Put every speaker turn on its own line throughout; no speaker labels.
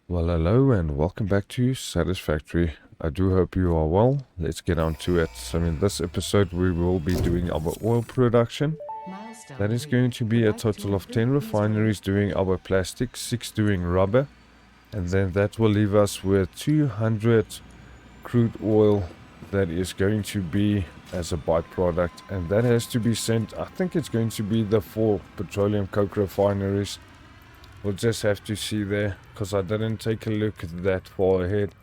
Well, hello and welcome back to Satisfactory. I do hope you are well. Let's get on to it. So in this episode we will be doing our oil production. That is going to be a total of 10 refineries doing our plastic, 6 doing rubber, and then that will leave us with 200 crude oil that is going to be as a byproduct, and that has to be sent. I think it's going to be the 4 Petroleum Coke refineries. We'll just have to see there, because I didn't take a look that far ahead.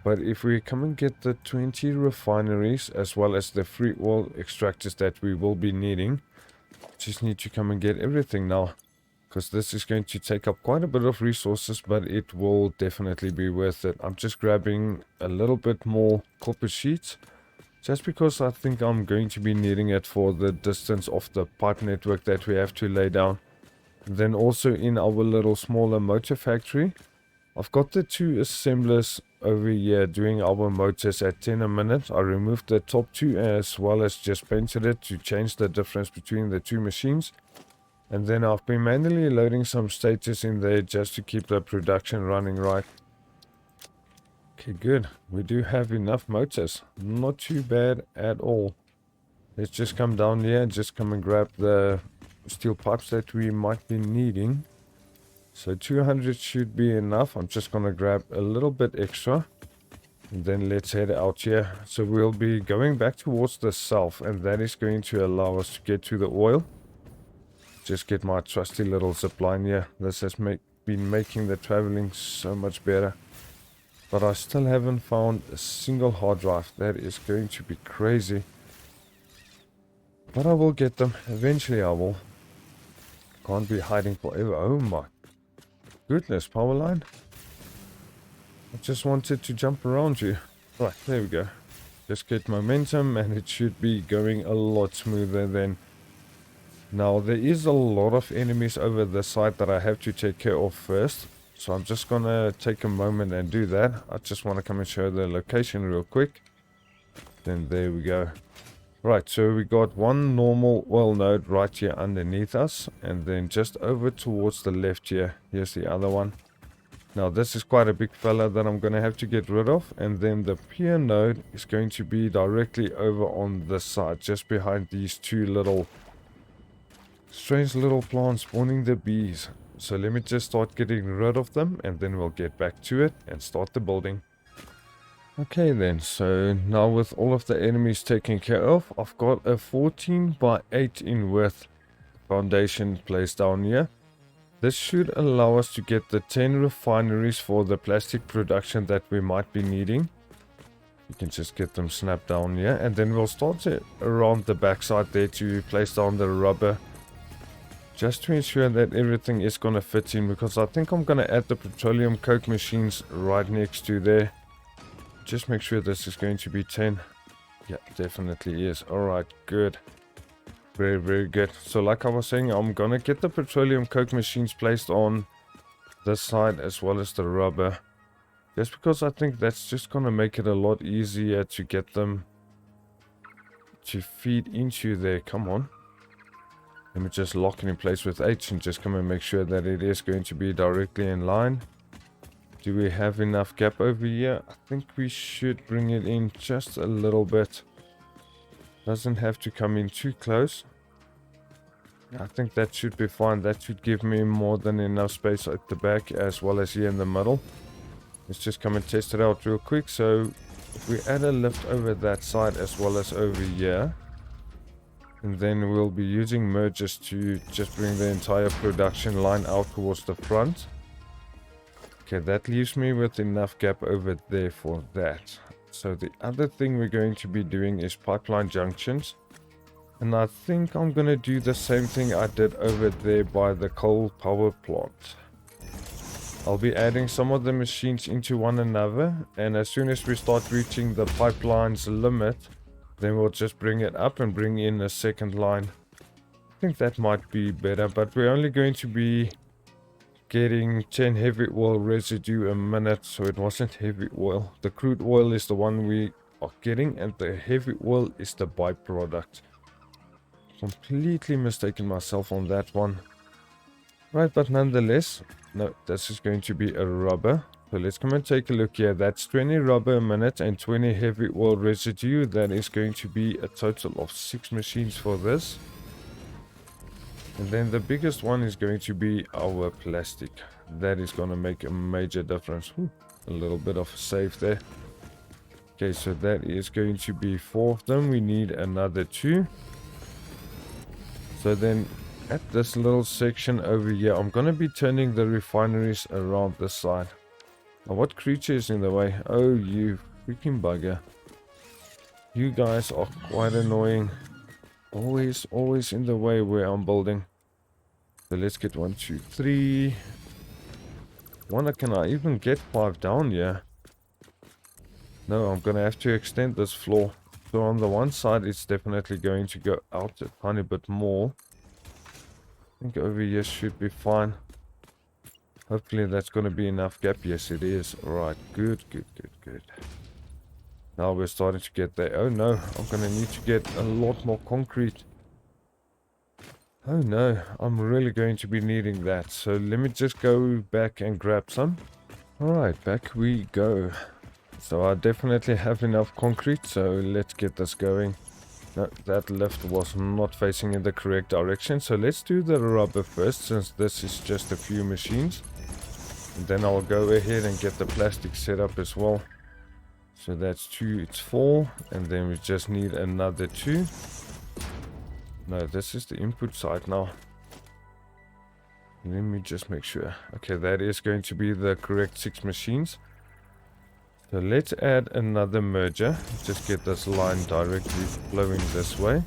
But if we come and get the 20 refineries, as well as the free oil extractors that we will be needing, just need to come and get everything now. Because this is going to take up quite a bit of resources, but it will definitely be worth it. I'm just grabbing a little bit more copper sheets, just because I think I'm going to be needing it for the distance of the pipe network that we have to lay down. Then also in our little smaller motor factory, I've got the 2 assemblers over here doing our motors at 10 a minute. I removed the top 2 as well as just painted it to change the difference between the 2 machines. And then I've been manually loading some stators in there just to keep the production running right. Okay, good. We do have enough motors. Not too bad at all. Let's just come down here and just come and grab the steel pipes that we might be needing. So 200 should be enough. I'm just gonna grab a little bit extra, and then let's head out here. So we'll be going back towards the south, and that is going to allow us to get to the oil. Just get my trusty little zip line here. This has been making the traveling so much better, but I still haven't found a single hard drive. That is going to be crazy, but I will get them eventually. I will. Can't be hiding forever. Oh my goodness, power line. I just wanted to jump around you. Right, there we go. Just get momentum and it should be going a lot smoother then. Now there is a lot of enemies over the side that I have to take care of first. So I'm just gonna take a moment and do that. I just want to come and show the location real quick. Then there we go. Right, so we got one normal oil node right here underneath us, and then just over towards the left here, here's the other one. Now this is quite a big fella that I'm going to have to get rid of, and then the peer node is going to be directly over on this side, just behind these 2 little strange little plants spawning the bees. So let me just start getting rid of them, and then we'll get back to it and start the building. Okay then, so now with all of the enemies taken care of, I've got a 14 by 8 in width foundation placed down here. This should allow us to get the 10 refineries for the plastic production that we might be needing. You can just get them snapped down here, and then we'll start it around the backside there to place down the rubber, just to ensure that everything is going to fit in, because I think I'm going to add the Petroleum Coke machines right next to there. Just make sure this is going to be 10. Yeah, definitely is. Alright, good. Very, very good. So like I was saying, I'm gonna get the Petroleum Coke machines placed on this side as well as the rubber. Just because I think that's just gonna make it a lot easier to get them to feed into there. Come on. Let me just lock it in place with H and just come and make sure that it is going to be directly in line. Do we have enough gap over here? I think we should bring it in just a little bit. Doesn't have to come in too close. I think that should be fine. That should give me more than enough space at the back as well as here in the middle. Let's just come and test it out real quick. So if we add a lift over that side as well as over here, and then we'll be using mergers to just bring the entire production line out towards the front. Okay, that leaves me with enough gap over there for that. So the other thing we're going to be doing is pipeline junctions. And I think I'm going to do the same thing I did over there by the coal power plant. I'll be adding some of the machines into one another. And as soon as we start reaching the pipeline's limit, then we'll just bring it up and bring in a second line. I think that might be better, but we're only going to be getting 10 heavy oil residue a minute, so it wasn't heavy oil. The crude oil is the one we are getting, and the heavy oil is the byproduct. Completely mistaken myself on that one. Right, but nonetheless, No, this is going to be a rubber. So let's come and take a look here. That's 20 rubber a minute and 20 heavy oil residue. That is going to be a total of 6 machines for this. And then the biggest one is going to be our plastic. That is going to make a major difference. A little bit of a save there. Okay, so that is going to be 4 of them. We need another 2. So then at this little section over here, I'm going to be turning the refineries around this side. Now, what creature is in the way? Oh, you freaking bugger. You guys are quite annoying. Always in the way where I'm building. So let's get 1, 2, 3. Wonder, can I even get 5 down here? No, I'm gonna have to extend this floor. So on the one side, it's definitely going to go out a tiny bit more. I think over here should be fine. Hopefully that's gonna be enough gap. Yes, it is. Alright, good. Now we're starting to get there. Oh no, I'm gonna need to get a lot more concrete. Oh no, I'm really going to be needing that. So let me just go back and grab some. Alright, back we go. So I definitely have enough concrete, so let's get this going. No, that lift was not facing in the correct direction. So let's do the rubber first, since this is just a few machines. And then I'll go ahead and get the plastic set up as well. So that's 2, it's 4. And then we just need another 2. No, this is the input side now. Let me just make sure. Okay, that is going to be the correct 6 machines. So let's add another merger. Just get this line directly flowing this way.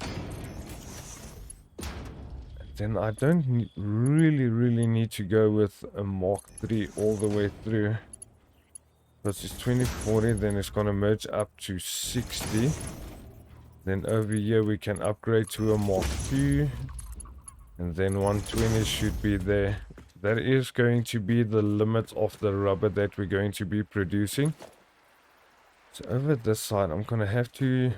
Then I don't really need to go with a Mark 3 all the way through. Because it's 2040, then it's going to merge up to 60. Then over here we can upgrade to a Mark 2. And then 120 should be there. That is going to be the limit of the rubber that we're going to be producing. So over this side, I'm going to have to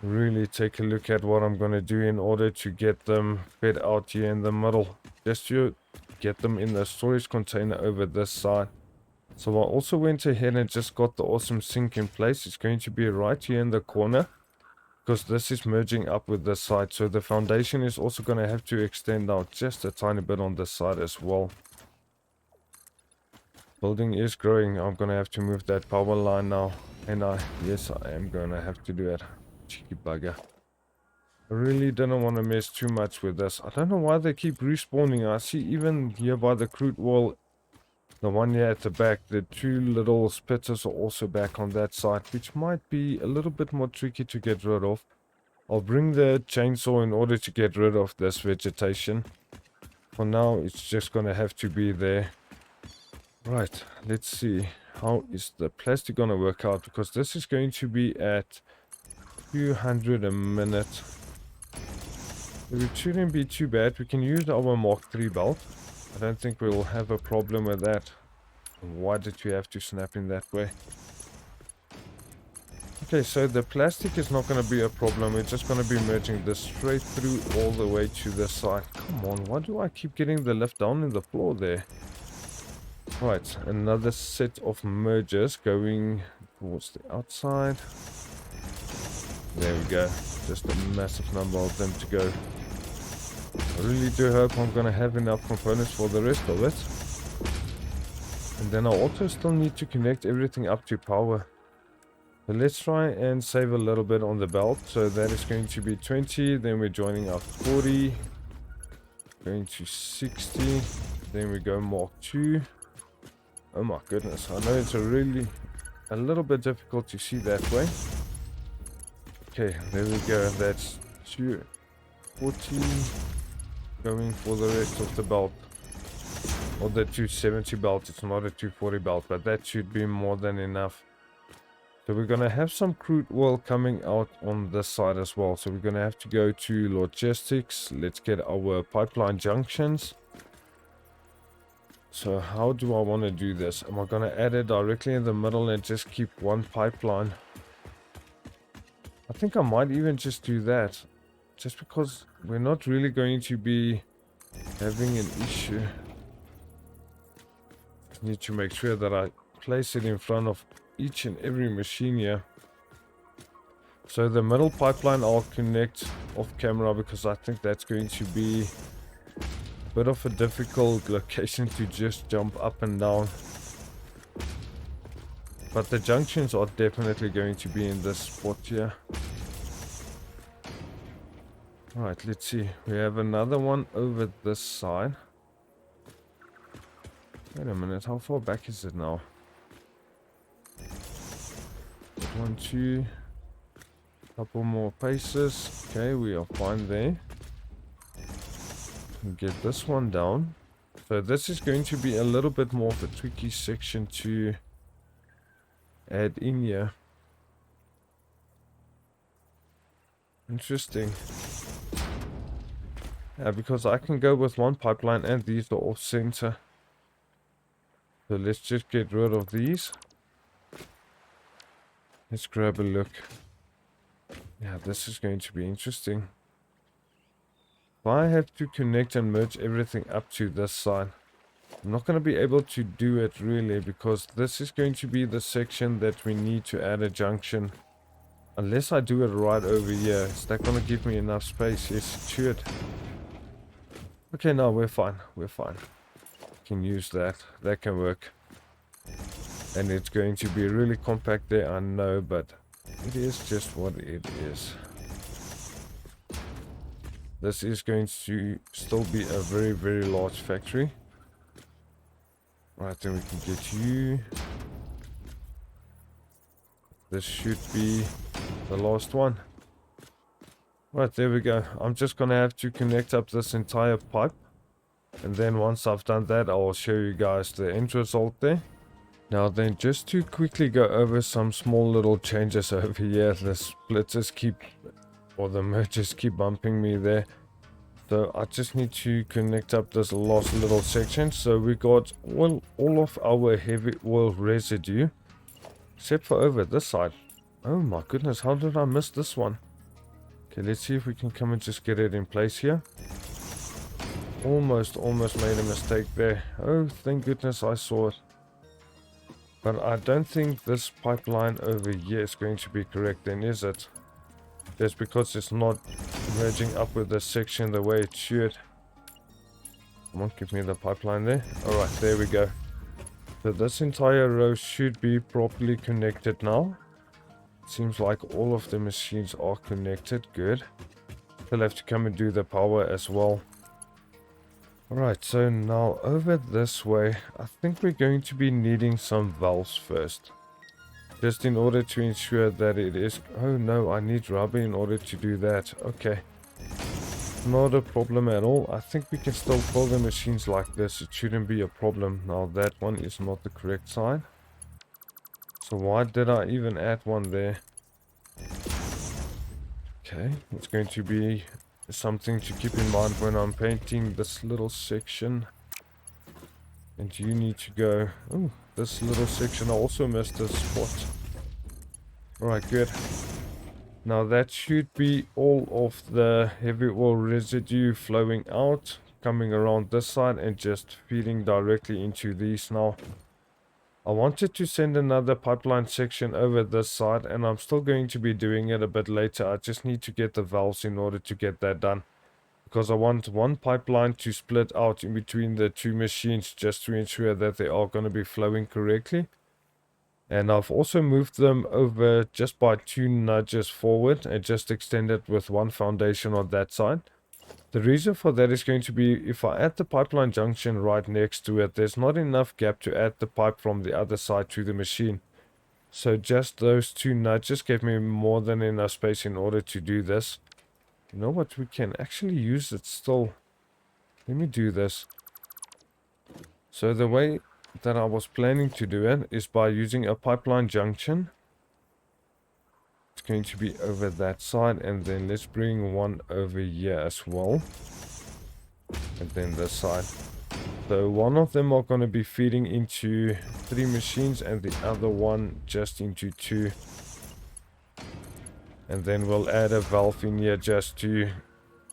really take a look at what I'm going to do in order to get them fed out here in the middle. Just to get them in the storage container over this side. So I also went ahead and just got the awesome sink in place. It's going to be right here in the corner. Because this is merging up with this side. So the foundation is also going to have to extend out just a tiny bit on this side as well. Building is growing. I'm going to have to move that power line now. And yes, I am going to have to do it. Cheeky bugger. I really didn't want to mess too much with this. I don't know why they keep respawning. I see even here by the crude oil, the one here at the back, the 2 little spitters are also back on that side, which might be a little bit more tricky to get rid of. I'll bring the chainsaw in order to get rid of this vegetation. For now, it's just going to have to be there. Right, let's see. How is the plastic going to work out? Because this is going to be at 200 a minute. It shouldn't be too bad. We can use our Mark 3 belt. I don't think we'll have a problem with that. Why did you have to snap in that way? Okay, so the plastic is not going to be a problem. We're just going to be merging this straight through all the way to the side. Come on, why do I keep getting the lift down in the floor there? Right, another set of mergers going towards the outside. There we go. Just a massive number of them to go. I really do hope I'm going to have enough components for the rest of it. And then I also still need to connect everything up to power. So let's try and save a little bit on the belt. So that is going to be 20. Then we're joining up 40. Going to 60. Then we go Mark 2. Oh my goodness. I know it's a little bit difficult to see that way. Okay, there we go. That's 240. Going for the rest of the belt. Or the 270 belt. It's not a 240 belt, but that should be more than enough. So we're going to have some crude oil coming out on this side as well. So we're going to have to go to logistics. Let's get our pipeline junctions. So how do I want to do this? Am I going to add it directly in the middle and just keep one pipeline? I think I might even just do that. Just because we're not really going to be having an issue. Need to make sure that I place it in front of each and every machine here. So the middle pipeline I'll connect off camera, because I think that's going to be a bit of a difficult location to just jump up and down. But the junctions are definitely going to be in this spot here. Alright, let's see. We have another one over this side. Wait a minute, how far back is it now? 1, 2. Couple more paces. Okay, we are fine there. Get this one down. So this is going to be a little bit more of a tricky section to add in here. Interesting. Yeah, because I can go with one pipeline and these are off center. So let's just get rid of these. Let's grab a look. Yeah, this is going to be interesting. If I have to connect and merge everything up to this side, I'm not going to be able to do it really, because this is going to be the section that we need to add a junction. Unless I do it right over here. Is that going to give me enough space? Yes, it should. Okay, no, we're fine. We're fine. Can use that. That can work. And it's going to be really compact there, I know, but it is just what it is. This is going to still be a very, very large factory. Right, then we can get you. This should be the last one. Right, there we go. I'm just gonna have to connect up this entire pipe. And then once I've done that, I'll show you guys the end result there. Now then, just to quickly go over some small little changes over here. The splitters keep, or the mergers keep bumping me there. So I just need to connect up this last little section. So we got all of our heavy oil residue, except for over this side. Oh my goodness, how did I miss this one? Okay, let's see if we can come and just get it in place here. Almost made a mistake there. Oh, thank goodness I saw it. But I don't think this pipeline over here is going to be correct then, is it? Just because it's not merging up with this section the way it should. Come on, give me the pipeline there. Alright, there we go. So this entire row should be properly connected now. Seems like all of the machines are connected. Good. We'll have to come and do the power as well. Alright, so now over this way, I think we're going to be needing some valves first. Just in order to ensure that it is... Oh no, I need rubber in order to do that. Okay. Not a problem at all. I think we can still fill the machines like this. It shouldn't be a problem. Now that one is not the correct side. So why did I even add one there? Okay, it's going to be something to keep in mind when I'm painting this little section. And you need to go... Oh, this little section I also missed a spot. Alright, good. Now that should be all of the heavy oil residue flowing out, coming around this side and just feeding directly into these now. I wanted to send another pipeline section over this side, and I'm still going to be doing it a bit later. I just need to get the valves in order to get that done. Because I want one pipeline to split out in between the two machines just to ensure that they are going to be flowing correctly. And I've also moved them over just by 2 nudges forward and just extended with one foundation on that side. The reason for that is going to be if I add the pipeline junction right next to it, there's not enough gap to add the pipe from the other side to the machine. So just those 2 nudges gave me more than enough space in order to do this. You know what, we can actually use it still. Let me do this. So the way that I was planning to do it is by using a pipeline junction. It's going to be over that side, and then let's bring one over here as well. And then this side. So one of them are going to be feeding into 3 machines and the other one just into 2. And then we'll add a valve in here just to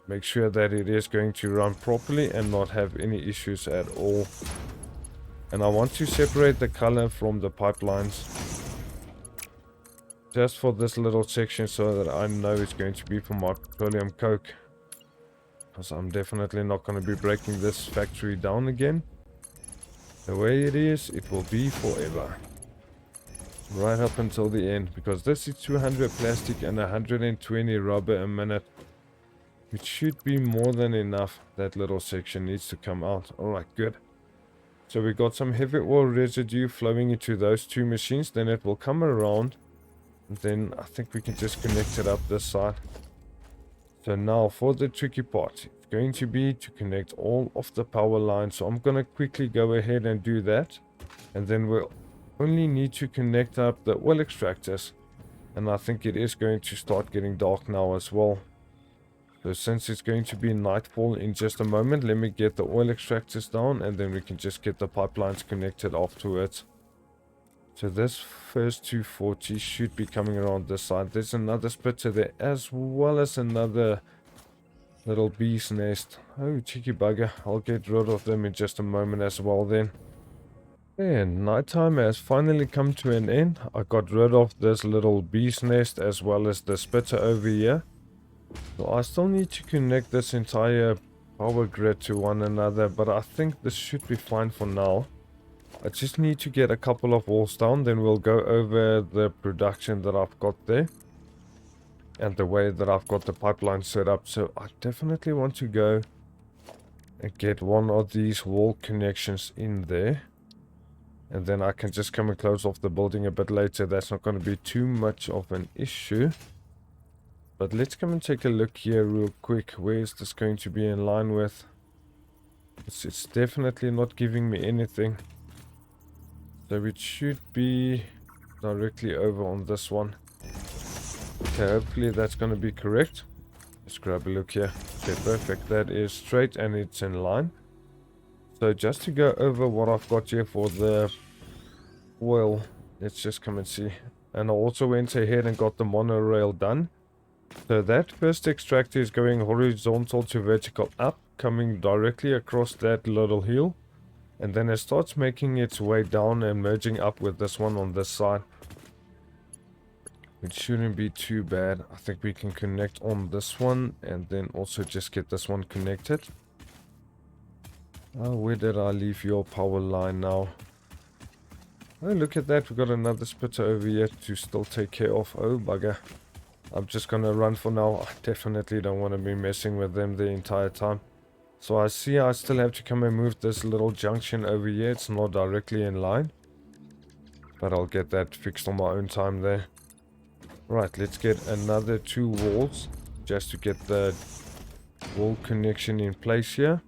make sure that it is going to run properly and not have any issues at all. And I want to separate the color from the pipelines. Just for this little section so that I know it's going to be for my Petroleum Coke. Because I'm definitely not going to be breaking this factory down again. The way it is, it will be forever. Right up until the end. Because this is 200 plastic and 120 rubber a minute. Which should be more than enough. That little section needs to come out. Alright, good. So we got some heavy oil residue flowing into those two machines. Then it will come around. And then I think we can just connect it up this side. So now for the tricky part. It's going to be to connect all of the power lines. So I'm going to quickly go ahead and do that. And then we'll only need to connect up the oil extractors. And I think it is going to start getting dark now as well. So since it's going to be nightfall in just a moment, let me get the oil extractors down. And then we can just get the pipelines connected afterwards. So this first 240 should be coming around this side. There's another splitter there as well as another little bee's nest. Oh, cheeky bugger. I'll get rid of them in just a moment as well then. And nighttime has finally come to an end. I got rid of this little bee's nest as well as the splitter over here. So I still need to connect this entire power grid to one another. But I think this should be fine for now. I just need to get a couple of walls down, then we'll go over the production that I've got there. And the way that I've got the pipeline set up. So I definitely want to go and get one of these wall connections in there. And then I can just come and close off the building a bit later. That's not going to be too much of an issue. But let's come and take a look here real quick. Where is this going to be in line with? It's definitely not giving me anything. So it should be directly over on this one. Okay, hopefully that's going to be correct. Let's grab a look here. Okay, perfect. That is straight and it's in line. So just to go over what I've got here for the oil. Let's just come and see. And I also went ahead and got the monorail done. So that first extractor is going horizontal to vertical up. Coming directly across that little hill. And then it starts making its way down and merging up with this one on this side. It shouldn't be too bad. I think we can connect on this one and then also just get this one connected. Oh, where did I leave your power line now? Oh, look at that. We've got another splitter over here to still take care of. Oh, bugger. I'm just going to run for now. I definitely don't want to be messing with them the entire time. So I see I still have to come and move this little junction over here. It's not directly in line. But I'll get that fixed on my own time there. Right, let's get another 2 walls. Just to get the wall connection in place here.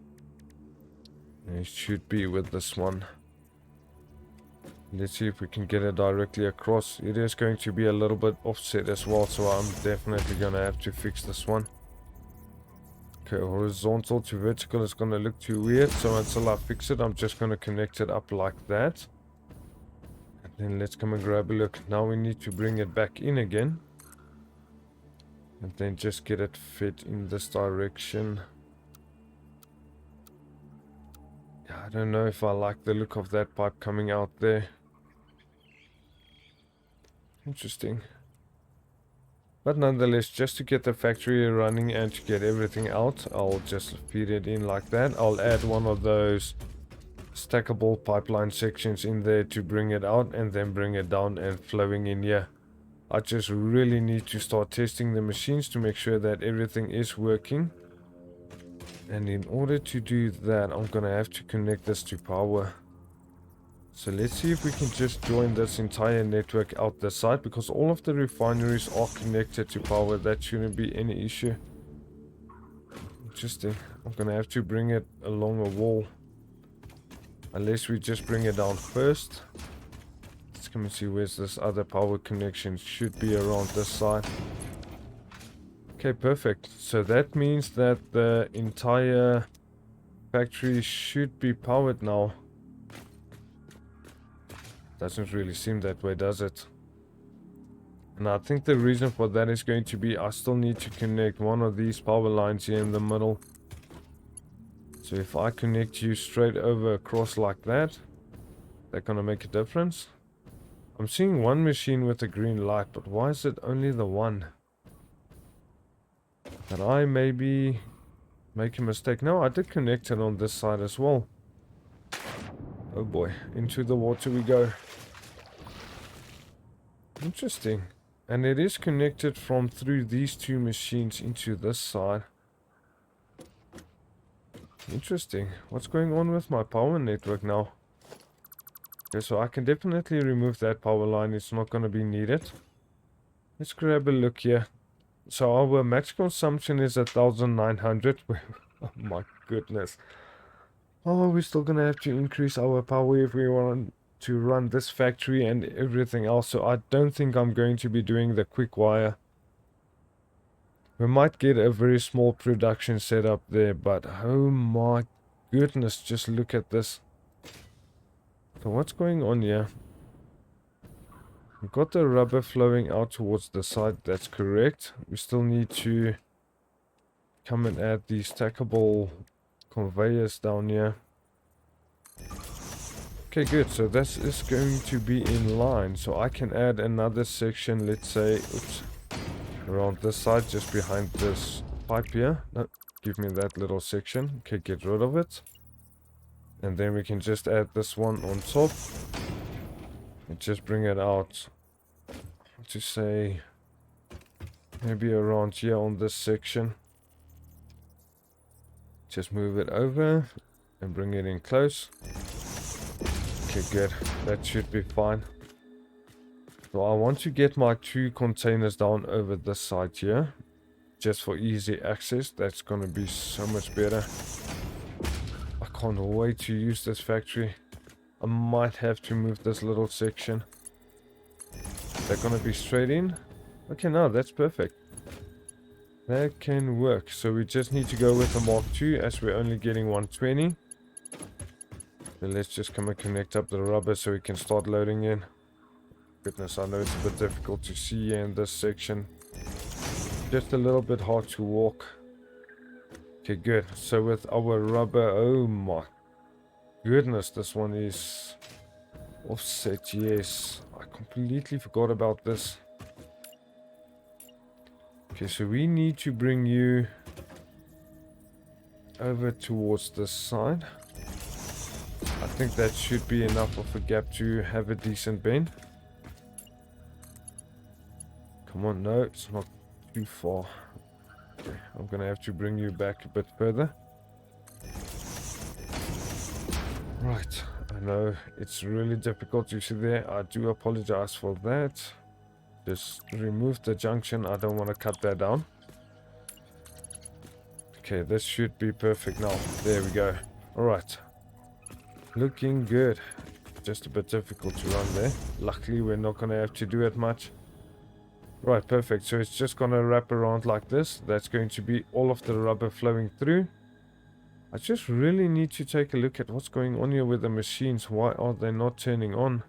And it should be with this one. Let's see if we can get it directly across. It is going to be a little bit offset as well. So I'm definitely going to have to fix this one. Okay, horizontal to vertical is going to look too weird. So until I fix it, I'm just going to connect it up like that. And then let's come and grab a look. Now we need to bring it back in again. And then just get it fit in this direction. Yeah, I don't know if I like the look of that pipe coming out there. Interesting. But nonetheless, just to get the factory running and to get everything out, I'll just feed it in like that. I'll add one of those stackable pipeline sections in there to bring it out and then bring it down and flowing in here. I just really need to start testing the machines to make sure that everything is working. And in order to do that, I'm going to have to connect this to power. So let's see if we can just join this entire network out the side, because all of the refineries are connected to power. That shouldn't be any issue. Interesting. I'm going to have to bring it along a wall. Unless we just bring it down first. Let's come and see where's this other power connection. Should be around this side. Okay, perfect. So that means that the entire factory should be powered now. Doesn't really seem that way, does it? And I think the reason for that is going to be I still need to connect one of these power lines here in the middle. So if I connect you straight over across like that, that gonna make a difference? I'm seeing one machine with a green light, but why is it only the one? Did I maybe make a mistake? No, I did connect it on this side as well. Oh boy, into the water we go. Interesting. And it is connected from through these two machines into this side. Interesting. What's going on with my power network now? Okay, so I can definitely remove that power line. It's not going to be needed. Let's grab a look here. So our max consumption is 1900. Oh my goodness. Oh, we're still going to have to increase our power if we want to run this factory and everything else. So I don't think I'm going to be doing the Quickwire. We might get a very small production setup there, but oh my goodness, just look at this. So what's going on here? We've got the rubber flowing out towards the side, that's correct. We still need to come and add these stackable conveyors down here. Okay, good, so this is going to be in line. So I can add another section, let's say, oops, around this side, just behind this pipe here. No, give me that little section. Okay, get rid of it. And then we can just add this one on top. And just bring it out, to say, maybe around here on this section. Just move it over and bring it in close. Okay, good. That should be fine. So I want to get my two containers down over this side here, just for easy access. That's going to be so much better. I can't wait to use this factory. I might have to move this little section. They're going to be straight in. Okay, now that's perfect. That can work. So we just need to go with the Mark II as we're only getting 120. So let's just come and connect up the rubber so we can start loading in. Goodness, I know it's a bit difficult to see here in this section. Just a little bit hard to walk. Okay, good. So with our rubber, oh my goodness, this one is offset. Yes, I completely forgot about this. Okay, so we need to bring you over towards this side. I think that should be enough of a gap to have a decent bend. Come on, no, it's not too far. Okay, I'm gonna have to bring you back a bit further. Right, I know it's really difficult to see there. I do apologize for that. Just remove the junction. I don't want to cut that down. Okay, this should be perfect now. There we go. Alright. Looking good. Just a bit difficult to run there. Luckily, we're not going to have to do it much. Right, perfect. So it's just going to wrap around like this. That's going to be all of the rubber flowing through. I just really need to take a look at what's going on here with the machines. Why are they not turning on?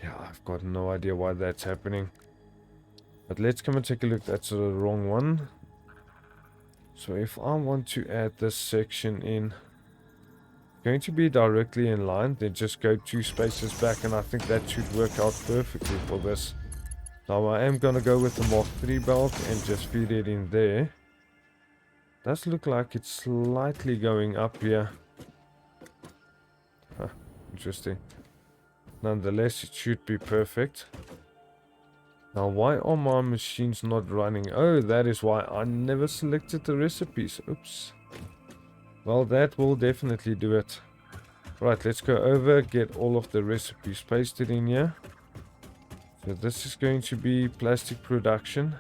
Yeah, I've got no idea why that's happening. But let's come and take a look. That's the wrong one. So if I want to add this section in, going to be directly in line, then just go 2 spaces back, and I think that should work out perfectly for this. Now I am going to go with the Mark III belt and just feed it in there. Does look like it's slightly going up here. Huh, interesting. Nonetheless, it should be perfect. Now, why are my machines not running? Oh, that is why I never selected the recipes. Oops. Well, that will definitely do it. Right, let's go over, get all of the recipes pasted in here. So this is going to be plastic production.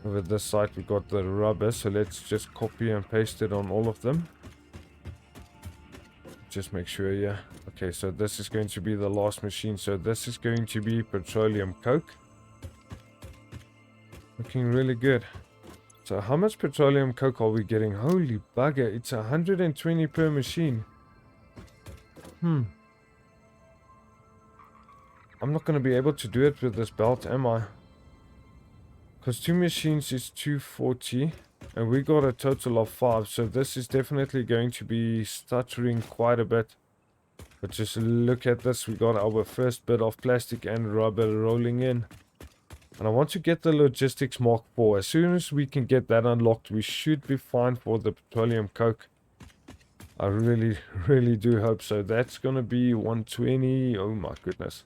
Over this side we got the rubber, so let's just copy and paste it on all of them. Just make sure, yeah. Okay, so this is going to be the last machine. So this is going to be Petroleum Coke. Looking really good. So how much Petroleum Coke are we getting? Holy bugger, it's 120 per machine. I'm not going to be able to do it with this belt, am I? Because 2 machines is 240. And we got a total of 5. So this is definitely going to be stuttering quite a bit. But just look at this. We got our first bit of plastic and rubber rolling in. And I want to get the logistics Mark 4. As soon as we can get that unlocked, we should be fine for the Petroleum Coke. I really, really do hope so. That's going to be 120. Oh my goodness.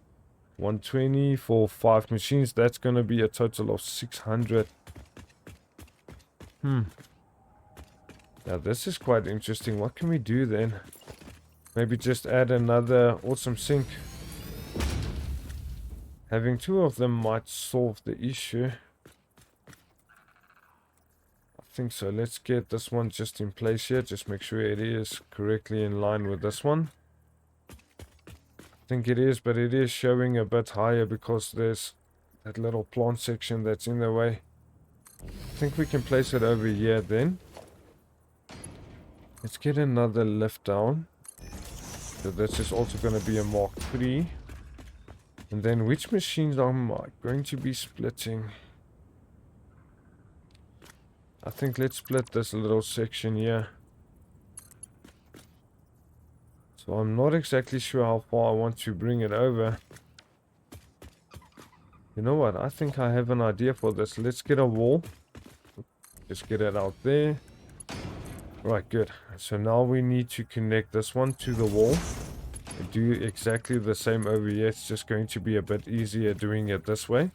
120 for 5 machines. That's going to be a total of 600. Now this is quite interesting. What can we do then? Maybe just add another awesome sink. Having 2 of them might solve the issue. I think so. Let's get this one just in place here. Just make sure it is correctly in line with this one. I think it is, but it is showing a bit higher because there's that little plant section that's in the way. I think we can place it over here then. Let's get another lift down. So this is also going to be a Mark 3. And then which machines am I going to be splitting? I think let's split this little section here. So I'm not exactly sure how far I want to bring it over. You know what? I think I have an idea for this. Let's get a wall. Just get it out there. Right, good. So now we need to connect this one to the wall. Do exactly the same over here. It's just going to be a bit easier doing it this way.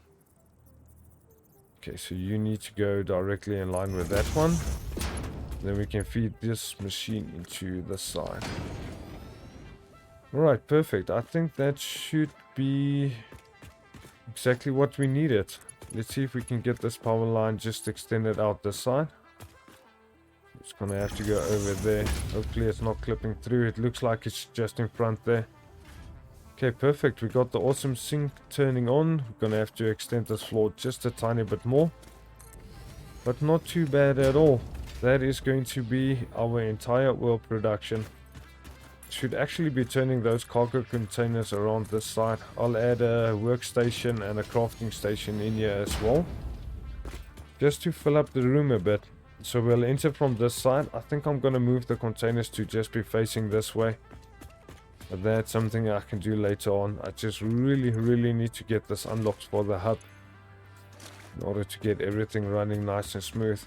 Okay, so you need to go directly in line with that one. Then we can feed this machine into the side. Alright, perfect. I think that should be exactly what we needed. Let's see if we can get this power line just extended out this side. It's gonna have to go over there. Hopefully it's not clipping through. It looks like it's just in front there. Okay, perfect. We got the awesome sink turning on. We're gonna have to extend this floor just a tiny bit more. But not too bad at all. That is going to be our entire oil production. Should actually be turning those cargo containers around this side. I'll add a workstation and a crafting station in here as well. Just to fill up the room a bit. So we'll enter from this side. I think I'm going to move the containers to just be facing this way. But that's something I can do later on. I just really need to get this unlocked for the hub. In order to get everything running nice and smooth.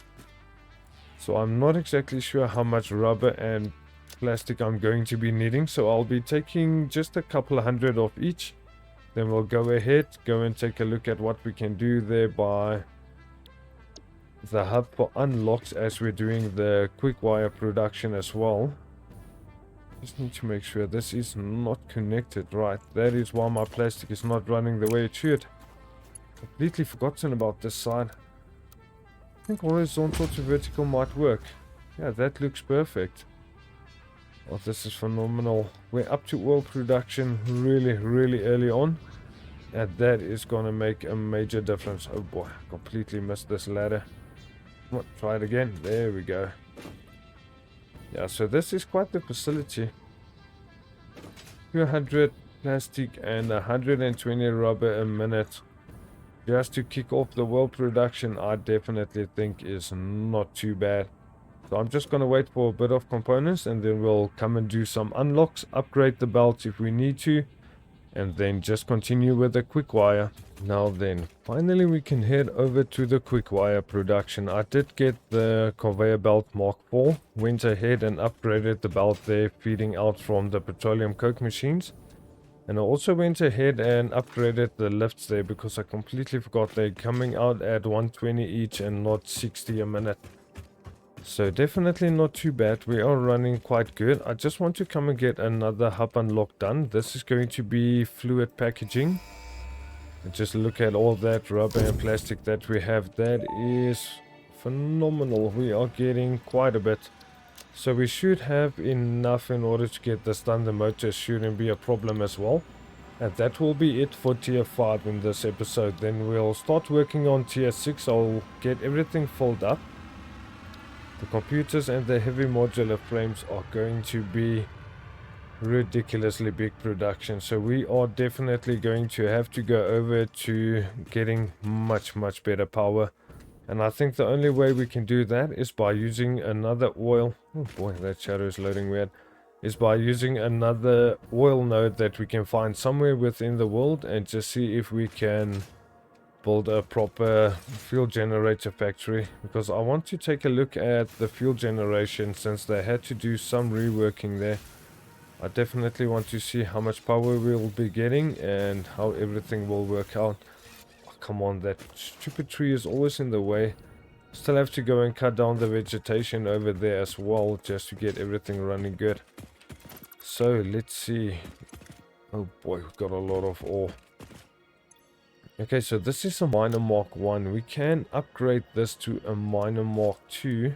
So I'm not exactly sure how much rubber and plastic I'm going to be needing. So I'll be taking just a couple of hundred of each. Then we'll go ahead, go and take a look at what we can do there by the hub for unlocks as we're doing the Quickwire production as well. Just need to make sure this is not connected right. That is why my plastic is not running the way it should. Completely forgotten about this side. I think horizontal to vertical might work. Yeah, that looks perfect. Oh, this is phenomenal. We're up to oil production really early on. And that is gonna make a major difference. Oh boy, completely missed this ladder. Come on, try it again. There we go. Yeah, so this is quite the facility. 200 plastic and 120 rubber a minute. Just to kick off the oil production, I definitely think is not too bad. So I'm just going to wait for a bit of components and then we'll come and do some unlocks, upgrade the belts if we need to, and then just continue with the Quickwire. Now then, finally we can head over to the Quickwire production. I did get the conveyor belt Mark 4, went ahead and upgraded the belt there feeding out from the Petroleum Coke machines. And I also went ahead and upgraded the lifts there because I completely forgot they're coming out at 120 each and not 60 a minute. So definitely not too bad. We are running quite good. I just want to come and get another hub unlock done. This is going to be fluid packaging. And just look at all that rubber and plastic that we have. That is phenomenal. We are getting quite a bit. So we should have enough in order to get this done. The motor shouldn't be a problem as well. And that will be it for tier 5 in this episode. Then we'll start working on tier 6. I'll get everything filled up. The computers and the heavy modular frames are going to be ridiculously big production. So we are definitely going to have to go over to getting much better power. And I think the only way we can do that is by using another oil. Oh boy, that shadow is loading weird. Is by using another oil node that we can find somewhere within the world and just see if we can build a proper fuel generator factory. Because I want to take a look at the fuel generation, since they had to do some reworking there. I definitely want to see how much power we'll be getting and how everything will work out. Oh, come on, that stupid tree is always in the way. Still have to go and cut down the vegetation over there as well, just to get everything running good. So let's see. Oh boy, we've got a lot of ore. Okay, so this is a miner Mark 1. We can upgrade this to a miner Mark 2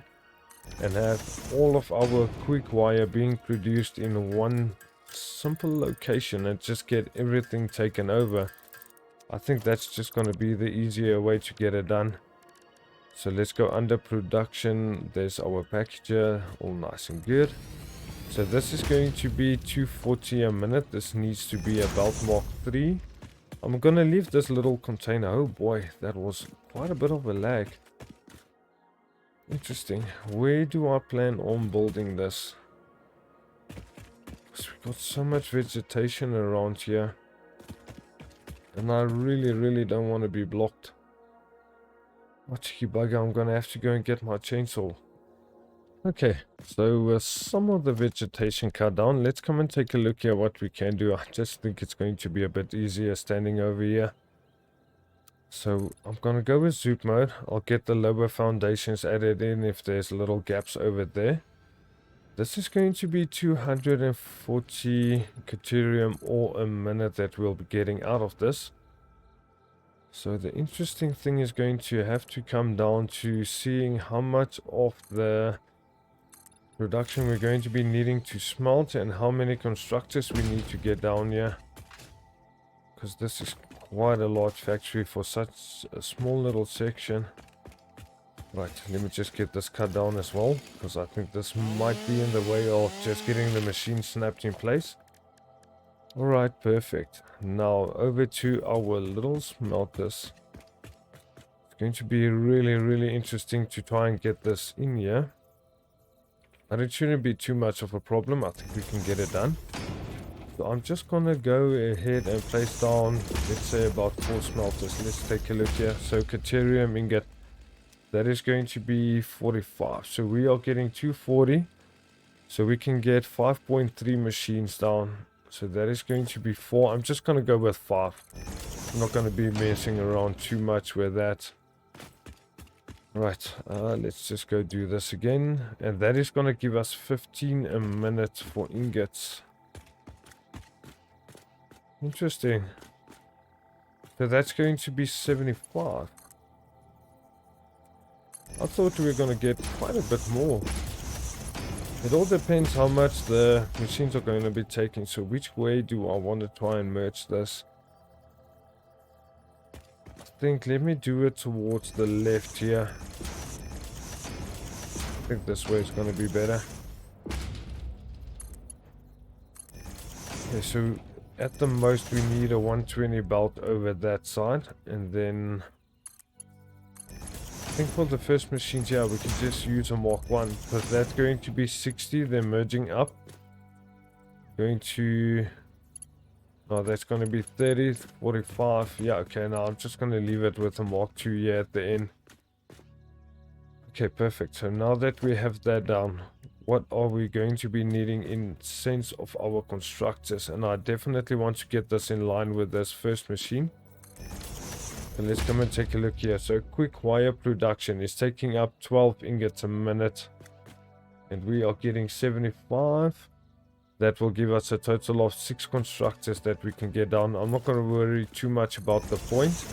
and have all of our Quickwire being produced in one simple location and just get everything taken over. I think that's just going to be the easier way to get it done. So let's go under production. There's our packager, all nice and good. So this is going to be 240 a minute. This needs to be about Mark 3. I'm going to leave this little container. Oh boy, that was quite a bit of a lag. Interesting. Where do I plan on building this? Because we've got so much vegetation around here. And I really don't want to be blocked. Oh, cheeky bugger, I'm going to have to go and get my chainsaw. Okay, so with some of the vegetation cut down, let's come and take a look at what we can do. I just think it's going to be a bit easier standing over here. So I'm going to go with zoop mode. I'll get the lower foundations added in if there's little gaps over there. This is going to be 240 Caterium ore a minute that we'll be getting out of this. So the interesting thing is going to have to come down to seeing how much of the production we're going to be needing to smelt and how many constructors we need to get down here. Because this is quite a large factory for such a small little section. Right, let me just get this cut down as well, because I think this might be in the way of just getting the machine snapped in place. Alright, perfect. Now over to our little smelters. It's going to be really interesting to try and get this in here. But it shouldn't be too much of a problem. I think we can get it done. So I'm just gonna go ahead and place down, let's say about 4 smelters. Let's take a look here. So Caterium ingot, that is going to be 45. So we are getting 240. So we can get 5.3 machines down. So that is going to be 4. I'm just gonna go with 5. I'm not gonna be messing around too much with that. Right, let's just go do this again. And that is gonna give us 15 a minute for ingots. Interesting. So that's going to be 75. I thought we were going to get quite a bit more. It all depends how much the machines are going to be taking. So which way do I want to try and merge this? I think let me do it towards the left here. I think this way is going to be better. Okay, so at the most we need a 120 belt over that side, and then I think for the first machines, yeah, we can just use a Mark 1, because that's going to be 60, they're merging up. Going to, oh, that's going to be 30, 45, yeah, okay, now I'm just going to leave it with a Mark 2 here at the end. Okay, perfect. So now that we have that down, what are we going to be needing in sense of our constructors? And I definitely want to get this in line with this first machine. And let's come and take a look here. So Quickwire production is taking up 12 ingots a minute. And we are getting 75. That will give us a total of 6 constructors that we can get down. I'm not going to worry too much about the point.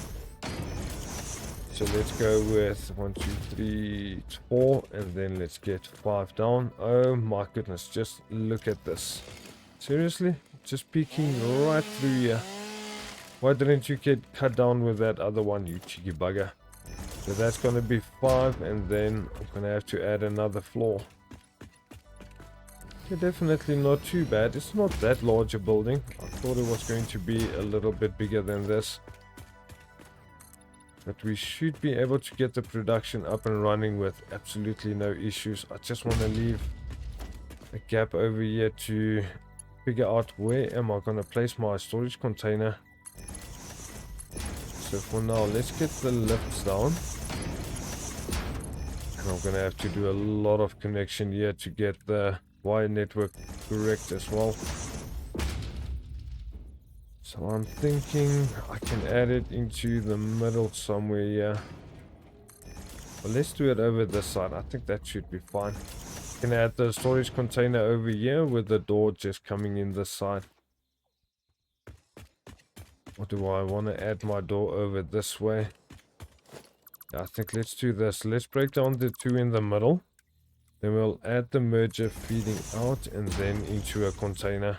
So let's go with 1, 2, 3, 4, and then let's get 5 down. Oh my goodness, just look at this. Seriously? Just peeking right through here. Why didn't you get cut down with that other one, you cheeky bugger? So that's going to be 5, and then I'm going to have to add another floor. Okay, definitely not too bad. It's not that large a building. I thought it was going to be a little bit bigger than this. But we should be able to get the production up and running with absolutely no issues. I just want to leave a gap over here to figure out where am I going to place my storage container. So for now, let's get the lifts down. And I'm going to have to do a lot of connection here to get the wire network correct as well. So I'm thinking I can add it into the middle somewhere here. But let's do it over this side. I think that should be fine. Can add the storage container over here with the door just coming in this side. Or do I want to add my door over this way? Yeah, I think let's do this. Let's break down the two in the middle. Then we'll add the merger feeding out and then into a container.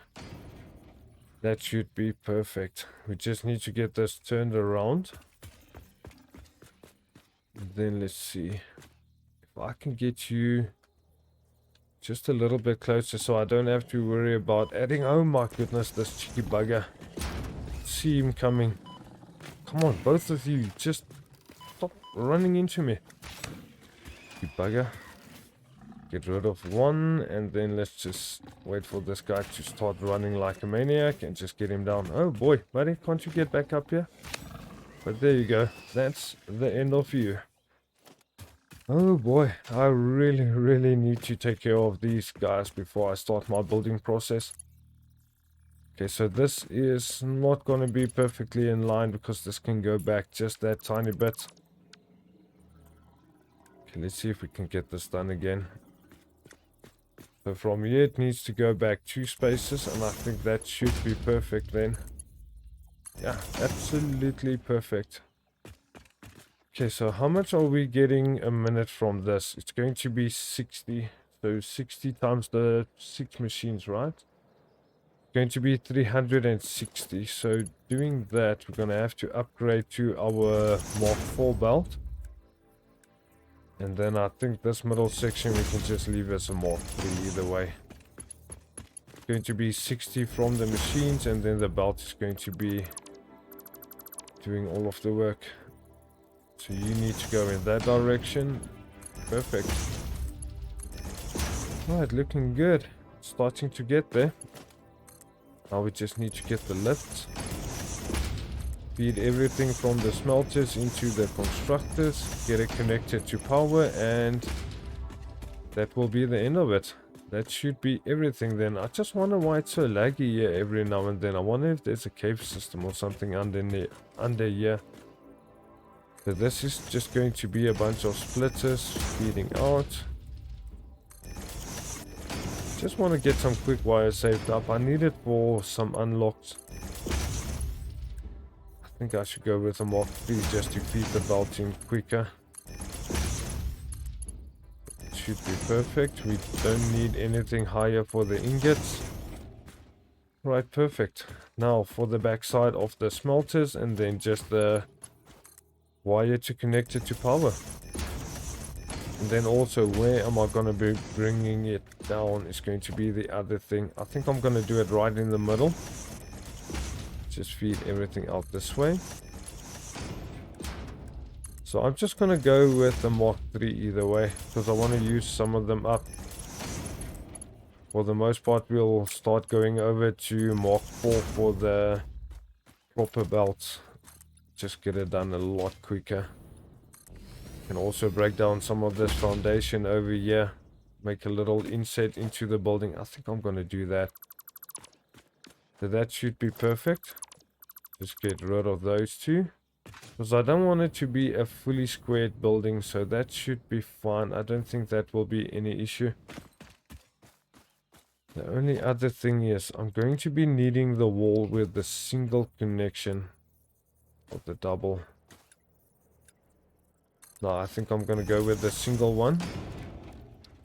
That should be perfect. We just need to get this turned around. Then let's see if I can get you just a little bit closer so I don't have to worry about adding. Oh my goodness, this cheeky bugger. See him coming. Come on, both of you, just stop running into me. You bugger. Get rid of one, and then let's just wait for this guy to start running like a maniac and just get him down. Oh boy, buddy, can't you get back up here? But there you go. That's the end of you. Oh boy, I really need to take care of these guys before I start my building process. Okay, so this is not going to be perfectly in line because this can go back just that tiny bit. Okay, let's see if we can get this done again. So from here it needs to go back 2 spaces, and I think that should be perfect then. Yeah, absolutely perfect. Okay, so how much are we getting a minute from this? It's going to be 60. So 60 times the 6 machines, right? It's going to be 360. So doing that, we're going to have to upgrade to our Mark 4 belt. And then I think this middle section we can just leave as a Mark 3 either way. It's going to be 60 from the machines, and then the belt is going to be doing all of the work. So you need to go in that direction. Perfect. Right, looking good. Starting to get there. Now we just need to get the lifts. Feed everything from the smelters into the constructors, get it connected to power, and that will be the end of it. That should be everything then. I just wonder why it's so laggy here every now and then. I wonder if there's a cave system or something under here. So this is just going to be a bunch of splitters feeding out. Just want to get some quick wire saved up. I need it for some unlocked. I think I should go with a Mark 3 just to feed the belt in quicker. It should be perfect. We don't need anything higher for the ingots. Right, perfect. Now for the backside of the smelters, and then just the wire to connect it to power. And then also, where am I going to be bringing it down is going to be the other thing. I think I'm going to do it right in the middle. Just feed everything out this way. So I'm just going to go with the Mark 3 either way, because I want to use some of them up. For the most part, we'll start going over to Mark 4 for the proper belts. Just get it done a lot quicker. Can also break down some of this foundation over here. Make a little inset into the building. I think I'm going to do that. So that should be perfect. Just get rid of those two. Because I don't want it to be a fully squared building. So that should be fine. I don't think that will be any issue. The only other thing is I'm going to be needing the wall with the single connection. Of the double. No, I think I'm going to go with the single one.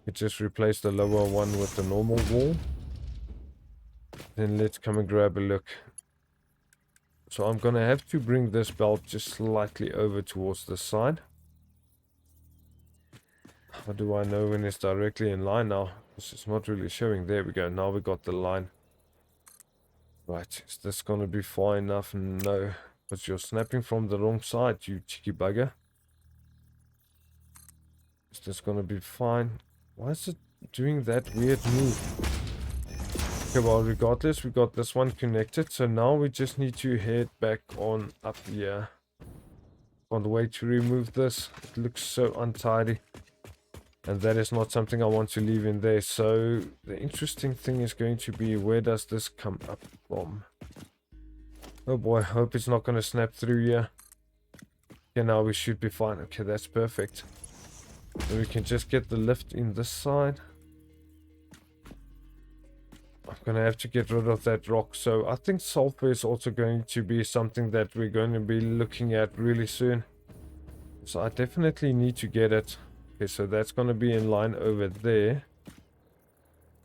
You just replace the lower one with the normal wall. Then let's come and grab a look. So I'm going to have to bring this belt just slightly over towards the side. How do I know when it's directly in line now? Because it's not really showing. There we go. Now we got the line. Right. Is this going to be far enough? No. But you're snapping from the wrong side, you cheeky bugger. Is this gonna be fine? Why is it doing that weird move? Okay, well, regardless, we got this one connected. So now we just need to head back on up here. On the way to remove this. It looks so untidy. And that is not something I want to leave in there. So the interesting thing is going to be, where does this come up from? Oh boy, hope it's not going to snap through here. Okay, now we should be fine. Okay, that's perfect. So we can just get the lift in this side. I'm going to have to get rid of that rock. So I think sulfur is also going to be something that we're going to be looking at really soon. So I definitely need to get it. Okay, so that's going to be in line over there.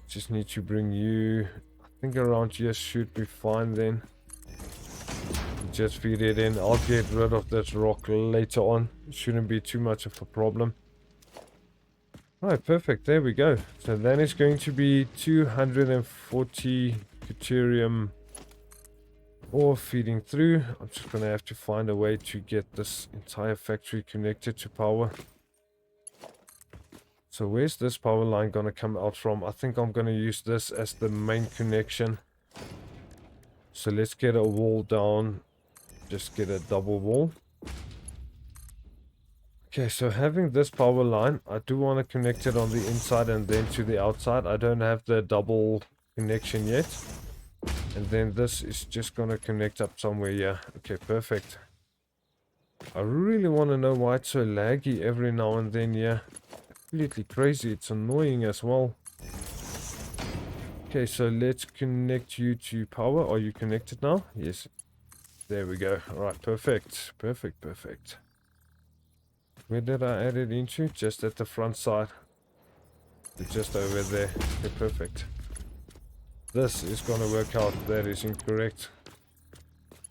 Just need to bring you, I think around here should be fine then. Just feed it in. I'll get rid of this rock later on. It shouldn't be too much of a problem. Alright, perfect. There we go. So then it's going to be 240 deuterium ore feeding through. I'm just going to have to find a way to get this entire factory connected to power. So where's this power line going to come out from? I think I'm going to use this as the main connection. So let's get a wall down. Just get a double wall. Okay, so having this power line, I do want to connect it on the inside and then to the outside. I don't have the double connection yet. And then this is just going to connect up somewhere here. Okay, perfect. I really want to know why it's so laggy every now and then, yeah. Completely crazy. It's annoying as well. Okay, so let's connect you to power. Are you connected now? Yes. There we go. Alright, perfect. Perfect, perfect. Where did I add it into? Just at the front side. Just over there. Okay, perfect. This is going to work out. That is incorrect.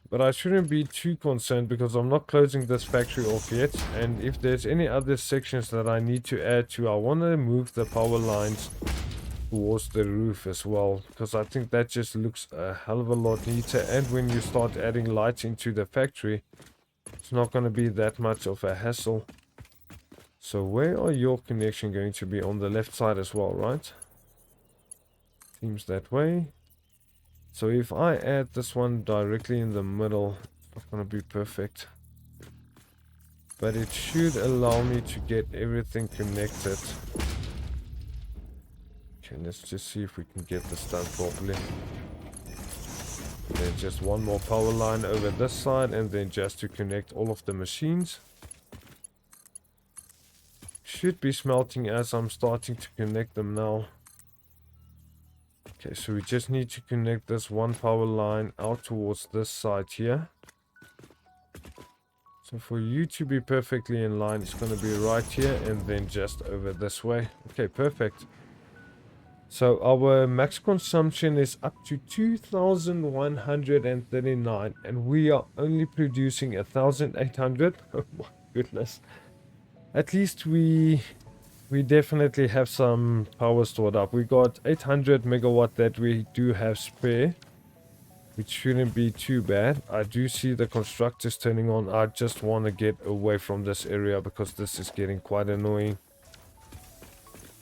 But I shouldn't be too concerned because I'm not closing this factory off yet. And if there's any other sections that I need to add to, I want to move the power lines towards the roof as well. Because I think that just looks a hell of a lot neater. And when you start adding lights into the factory, it's not going to be that much of a hassle. So where are your connection going to be? On the left side as well, right? Seems that way. So if I add this one directly in the middle, it's not going to be perfect. But it should allow me to get everything connected. Okay, let's just see if we can get this done properly. Then just one more power line over this side, and then just to connect all of the machines. Should be smelting as I'm starting to connect them now. Okay, so we just need to connect this one power line out towards this side here. So for you to be perfectly in line, it's going to be right here and then just over this way. Okay, perfect. So our max consumption is up to 2,139 and we are only producing 1,800. Oh my goodness. At least we definitely have some power stored up. We got 800 megawatt that we do have spare, which shouldn't be too bad. I do see the constructors turning on. I just want to get away from this area because this is getting quite annoying.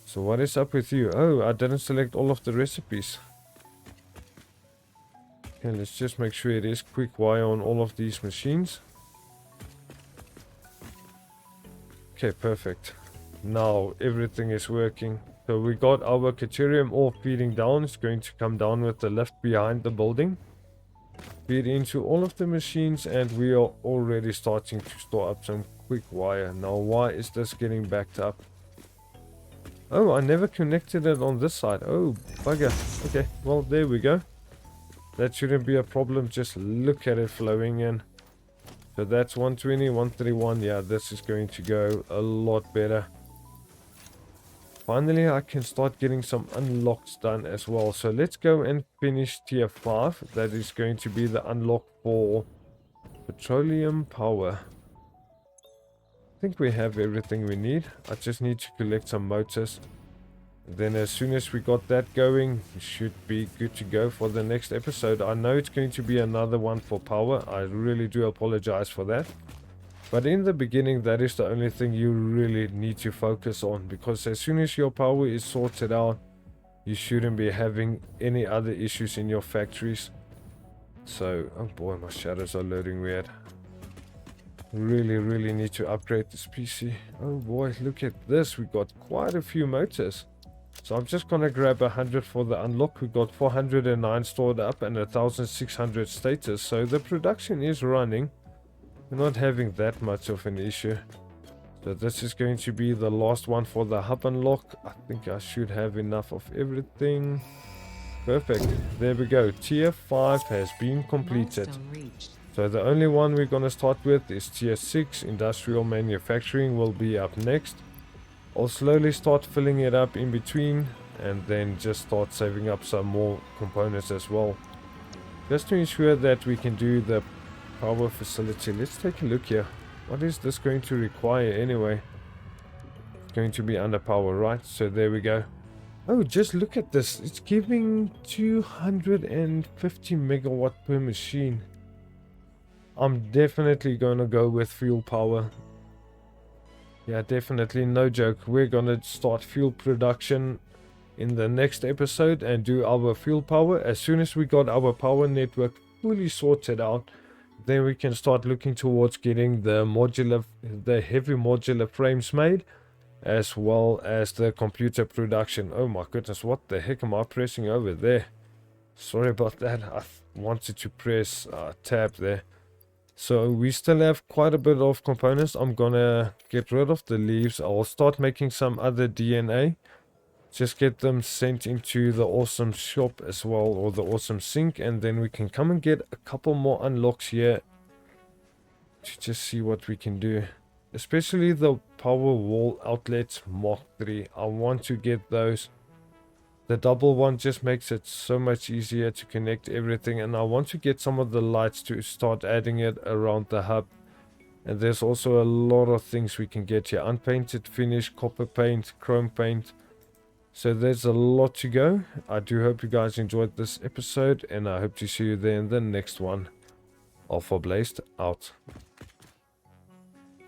So what is up with you? Oh, I didn't select all of the recipes. Okay, let's just make sure it is Quickwire on all of these machines. Okay, perfect. Now everything is working. So we got our Petroleum ore feeding down. It's going to come down with the lift behind the building. Feed into all of the machines and we are already starting to store up some Quickwire. Now why is this getting backed up? Oh, I never connected it on this side. Oh, bugger. Okay, well there we go. That shouldn't be a problem. Just look at it flowing in. So that's 120, 131. Yeah, this is going to go a lot better. Finally, I can start getting some unlocks done as well. So let's go and finish tier 5. That is going to be the unlock for petroleum power. I think we have everything we need. I just need to collect some motors. Then as soon as we got that going, we should be good to go for the next episode. I know it's going to be another one for power. I really do apologize for that. But in the beginning, that is the only thing you really need to focus on. Because as soon as your power is sorted out, you shouldn't be having any other issues in your factories. So, oh boy, my shadows are loading weird. Really need to upgrade this PC. Oh boy, look at this. We got quite a few motors. So I'm just gonna grab 100 for the unlock. We got 409 stored up and 1600 status. So the production is running. We're not having that much of an issue. So this is going to be the last one for the hub unlock. I think I should have enough of everything. Perfect. There we go. Tier 5 has been completed. So the only one we're gonna start with is Tier 6. Industrial manufacturing will be up next. I'll slowly start filling it up in between and then just start saving up some more components as well. Just to ensure that we can do the power facility. Let's take a look here. What is this going to require anyway? It's going to be under power, right? So there we go. Oh, just look at this. It's giving 250 megawatt per machine. I'm definitely going to go with fuel power. Yeah, definitely, no joke. We're gonna start fuel production in the next episode and do our fuel power. As soon as we got our power network fully sorted out, then we can start looking towards getting the heavy modular frames made, as well as the computer production. Oh my goodness, what the heck am I pressing over there? Sorry about that. I wanted to press tab there. So we still have quite a bit of components. I'm gonna get rid of the leaves. I'll start making some other DNA. Just get them sent into the awesome shop as well, or the awesome sink, and then we can come and get a couple more unlocks here to just see what we can do. Especially the power wall outlets Mark 3. I want to get those. The double one just makes it so much easier to connect everything, and I want to get some of the lights to start adding it around the hub. And there's also a lot of things we can get here. Unpainted finish, copper paint, chrome paint. So there's a lot to go. I do hope you guys enjoyed this episode, and I hope to see you there in the next one. Alpha Blazed out.